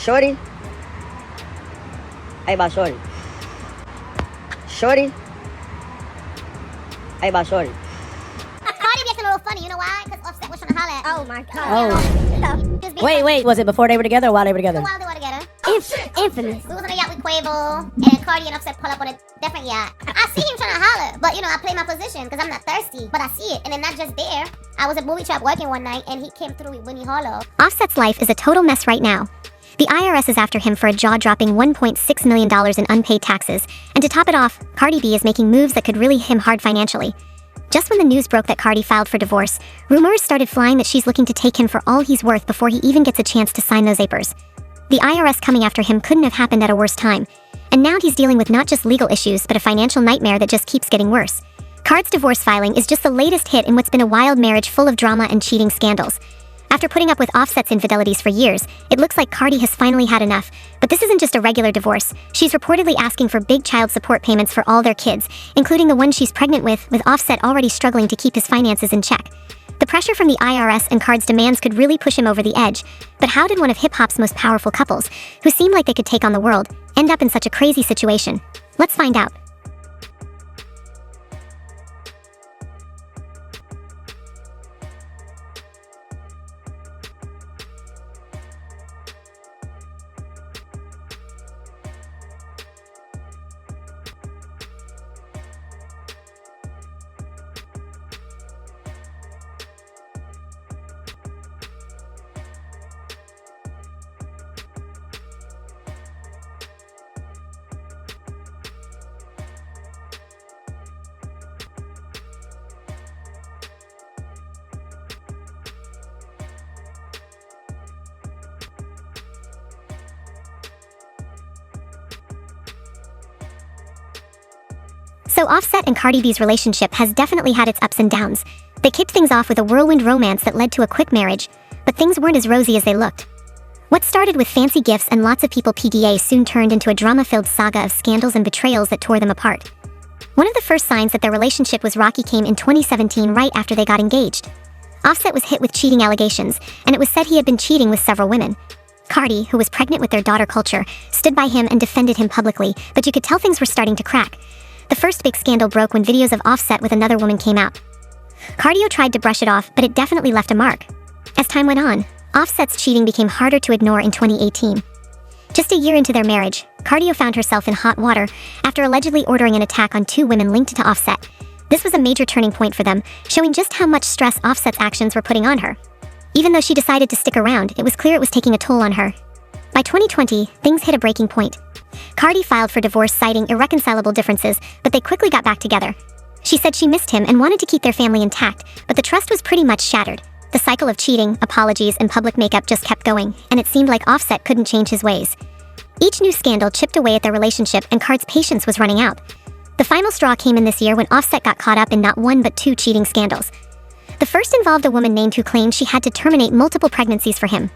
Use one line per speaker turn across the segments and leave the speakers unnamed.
Shorty? Ay ba, shorty? Shorty? Ay ba, shorty?
Cardi gets a little funny, you know why? Because Offset was trying to holler at me.
Oh my god.
Oh. Wait, was it before they were together or while they were together?
While they were together.
Infamous.
We was on a yacht with Quavo, and then Cardi and Offset pull up on a different yacht. I see him trying to holler, but I play my position because I'm not thirsty. But I see it, and then not just there. I was at Movie Trap working one night, and he came through with Winnie Hollow.
Offset's life is a total mess right now. The IRS is after him for a jaw-dropping $1.6 million in unpaid taxes. And to top it off, Cardi B is making moves that could really hit him hard financially. Just when the news broke that Cardi filed for divorce, rumors started flying that she's looking to take him for all he's worth before he even gets a chance to sign those papers. The IRS coming after him couldn't have happened at a worse time. And now he's dealing with not just legal issues, but a financial nightmare that just keeps getting worse. Card's divorce filing is just the latest hit in what's been a wild marriage full of drama and cheating scandals. After putting up with Offset's infidelities for years, it looks like Cardi has finally had enough. But this isn't just a regular divorce. She's reportedly asking for big child support payments for all their kids, including the one she's pregnant with Offset already struggling to keep his finances in check. The pressure from the IRS and Card's demands could really push him over the edge. But how did one of hip-hop's most powerful couples, who seemed like they could take on the world, end up in such a crazy situation? Let's find out. So Offset and Cardi B's relationship has definitely had its ups and downs. They kicked things off with a whirlwind romance that led to a quick marriage, but things weren't as rosy as they looked. What started with fancy gifts and lots of people PDA soon turned into a drama-filled saga of scandals and betrayals that tore them apart. One of the first signs that their relationship was rocky came in 2017 right after they got engaged. Offset was hit with cheating allegations, and it was said he had been cheating with several women. Cardi, who was pregnant with their daughter Culture, stood by him and defended him publicly, but you could tell things were starting to crack. The first big scandal broke when videos of Offset with another woman came out. Cardio tried to brush it off, but it definitely left a mark. As time went on, Offset's cheating became harder to ignore in 2018. Just a year into their marriage, Cardio found herself in hot water after allegedly ordering an attack on two women linked to Offset. This was a major turning point for them, showing just how much stress Offset's actions were putting on her. Even though she decided to stick around, it was clear it was taking a toll on her. By 2020, things hit a breaking point. Cardi filed for divorce citing irreconcilable differences, but they quickly got back together. She said she missed him and wanted to keep their family intact, but the trust was pretty much shattered. The cycle of cheating, apologies, and public makeup just kept going, and it seemed like Offset couldn't change his ways. Each new scandal chipped away at their relationship, and Card's patience was running out. The final straw came in this year when Offset got caught up in not one but two cheating scandals. The first involved a woman named who claimed she had to terminate multiple pregnancies for him.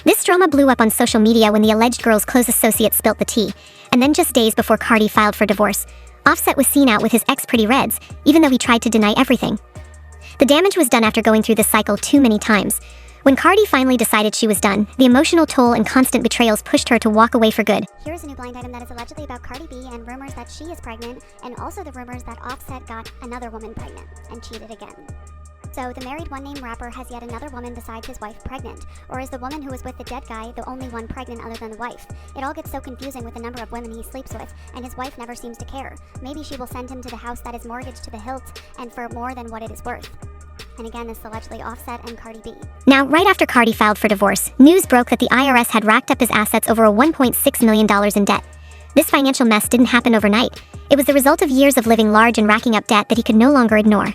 This drama blew up on social media when the alleged girl's close associate spilt the tea, and then just days before Cardi filed for divorce, Offset was seen out with his ex Pretty Reds, even though he tried to deny everything. The damage was done after going through this cycle too many times. When Cardi finally decided she was done, the emotional toll and constant betrayals pushed her to walk away for good.
Here's a new blind item that is allegedly about Cardi B and rumors that she is pregnant, and also the rumors that Offset got another woman pregnant and cheated again. So the married one-name rapper has yet another woman besides his wife pregnant, or is the woman who was with the dead guy the only one pregnant other than the wife? It all gets so confusing with the number of women he sleeps with, and his wife never seems to care. Maybe she will send him to the house that is mortgaged to the hilt, and for more than what it is worth. And again, this is allegedly Offset and Cardi B.
Now, right after Cardi filed for divorce, news broke that the IRS had racked up his assets over $1.6 million in debt. This financial mess didn't happen overnight. It was the result of years of living large and racking up debt that he could no longer ignore.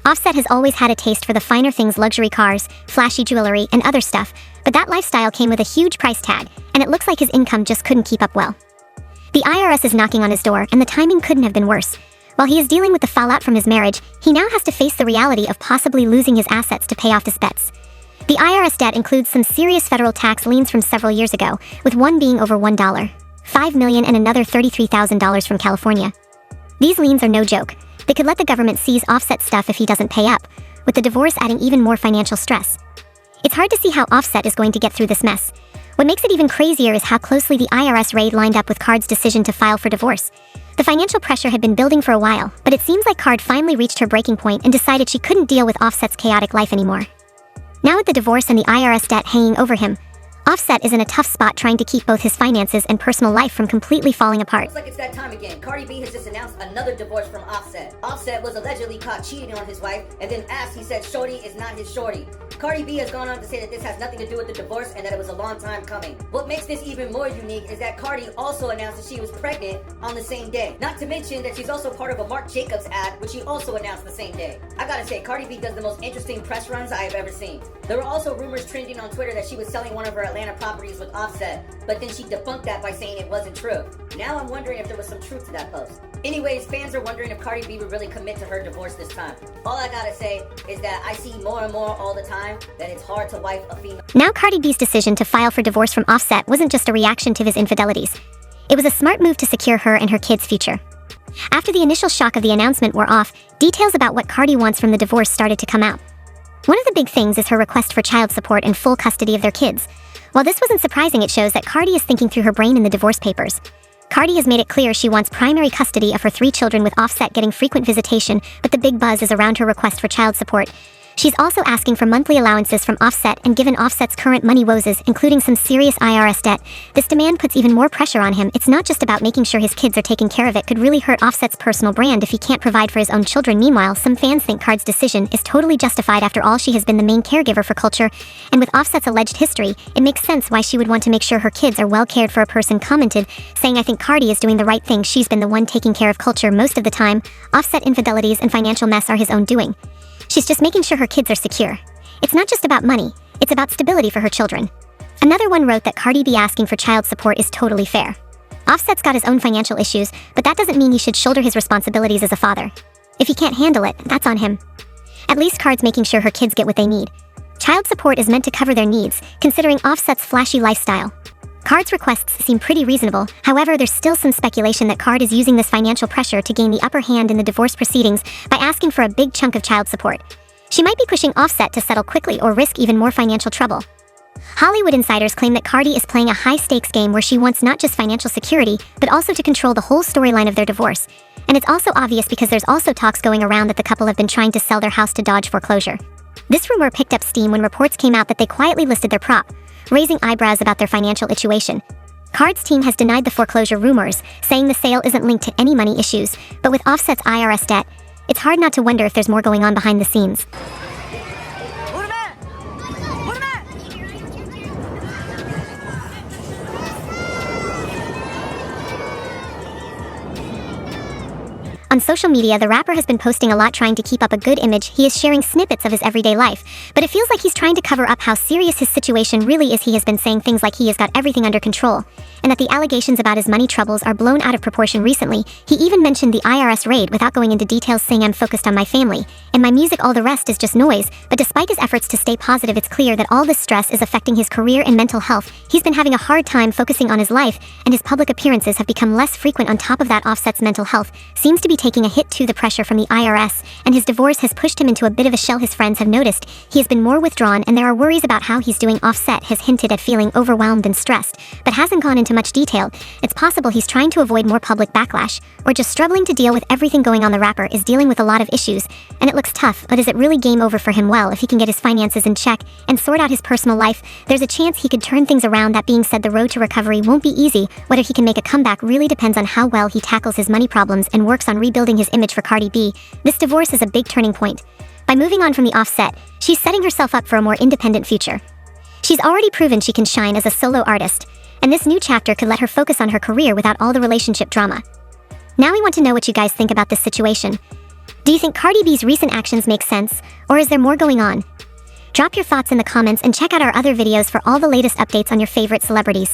Offset has always had a taste for the finer things, luxury cars, flashy jewelry, and other stuff, but that lifestyle came with a huge price tag, and it looks like his income just couldn't keep up well. The IRS is knocking on his door, and the timing couldn't have been worse. While he is dealing with the fallout from his marriage, he now has to face the reality of possibly losing his assets to pay off his debts. The IRS debt includes some serious federal tax liens from several years ago, with one being over $1, $5 million, and another $33,000 from California. These liens are no joke. They could let the government seize Offset stuff if he doesn't pay up, with the divorce adding even more financial stress. It's hard to see how Offset is going to get through this mess. What makes it even crazier is how closely the IRS raid lined up with Card's decision to file for divorce. The financial pressure had been building for a while, but it seems like Card finally reached her breaking point and decided she couldn't deal with Offset's chaotic life anymore. Now with the divorce and the IRS debt hanging over him, Offset is in a tough spot trying to keep both his finances and personal life from completely falling apart.
Looks like it's that time again. Cardi B has just announced another divorce from Offset. Offset was allegedly caught cheating on his wife, and then asked, he said shorty is not his shorty. Cardi B has gone on to say that this has nothing to do with the divorce and that it was a long time coming. What makes this even more unique is that Cardi also announced that she was pregnant on the same day. Not to mention that she's also part of a Marc Jacobs ad, which she also announced the same day. I gotta say, Cardi B does the most interesting press runs I have ever seen. There were also rumors trending on Twitter that she was selling one of her Atlanta properties with Offset, but then she debunked that by saying it wasn't true. Now I'm wondering if there was some truth to that post. Anyways, fans are wondering if Cardi B would really commit to her divorce this time. All I gotta say is that I see more and more all the time that it's hard to wife a female.
Now Cardi B's decision to file for divorce from Offset wasn't just a reaction to his infidelities. It was a smart move to secure her and her kids' future. After the initial shock of the announcement wore off, details about what Cardi wants from the divorce started to come out. One of the big things is her request for child support and full custody of their kids. While this wasn't surprising, it shows that Cardi is thinking through her brain in the divorce papers. Cardi has made it clear she wants primary custody of her 3 children, with Offset getting frequent visitation, but the big buzz is around her request for child support. She's also asking for monthly allowances from Offset, and given Offset's current money woes, including some serious IRS debt, this demand puts even more pressure on him. It's not just about making sure his kids are taken care of. It could really hurt Offset's personal brand if he can't provide for his own children. Meanwhile, some fans think Card's decision is totally justified. After all, she has been the main caregiver for Culture, and with Offset's alleged history, it makes sense why she would want to make sure her kids are well cared for. A person commented, saying, "I think Cardi is doing the right thing. She's been the one taking care of Culture most of the time. Offset infidelities and financial mess are his own doing. She's just making sure her kids are secure. It's not just about money, it's about stability for her children." Another one wrote that Cardi B asking for child support is totally fair. Offset's got his own financial issues, but that doesn't mean he should shoulder his responsibilities as a father. If he can't handle it, that's on him. At least Card's making sure her kids get what they need. Child support is meant to cover their needs, considering Offset's flashy lifestyle. Card's requests seem pretty reasonable. However, there's still some speculation that Card is using this financial pressure to gain the upper hand in the divorce proceedings by asking for a big chunk of child support. She might be pushing Offset to settle quickly or risk even more financial trouble. Hollywood insiders claim that Cardi is playing a high-stakes game where she wants not just financial security, but also to control the whole storyline of their divorce. And it's also obvious because there's also talks going around that the couple have been trying to sell their house to dodge foreclosure. This rumor picked up steam when reports came out that they quietly listed their prop, raising eyebrows about their financial situation. Card's team has denied the foreclosure rumors, saying the sale isn't linked to any money issues, but with Offset's IRS debt, it's hard not to wonder if there's more going on behind the scenes. On social media, the rapper has been posting a lot, trying to keep up a good image. He is sharing snippets of his everyday life, but it feels like he's trying to cover up how serious his situation really is. He has been saying things like he has got everything under control, and that the allegations about his money troubles are blown out of proportion. Recently, he even mentioned the IRS raid without going into details, saying, "I'm focused on my family, and my music, all the rest is just noise." But despite his efforts to stay positive, it's clear that all this stress is affecting his career and mental health. He's been having a hard time focusing on his life, and his public appearances have become less frequent. On top of that, Offset's mental health seems to be taking a hit too. The pressure from the IRS and his divorce has pushed him into a bit of a shell. His friends have noticed he has been more withdrawn, and there are worries about how he's doing. Offset has hinted at feeling overwhelmed and stressed, but hasn't gone into much detail. It's possible he's trying to avoid more public backlash, or just struggling to deal with everything going on. The rapper is dealing with a lot of issues, and it looks tough, but is it really game over for him? Well, if he can get his finances in check and sort out his personal life, there's a chance he could turn things around. That being said, the road to recovery won't be easy. Whether he can make a comeback really depends on how well he tackles his money problems and works on rebuilding his image. For Cardi B, this divorce is a big turning point. By moving on from the Offset, she's setting herself up for a more independent future. She's already proven she can shine as a solo artist, and this new chapter could let her focus on her career without all the relationship drama. Now we want to know what you guys think about this situation. Do you think Cardi B's recent actions make sense, or is there more going on? Drop your thoughts in the comments and check out our other videos for all the latest updates on your favorite celebrities.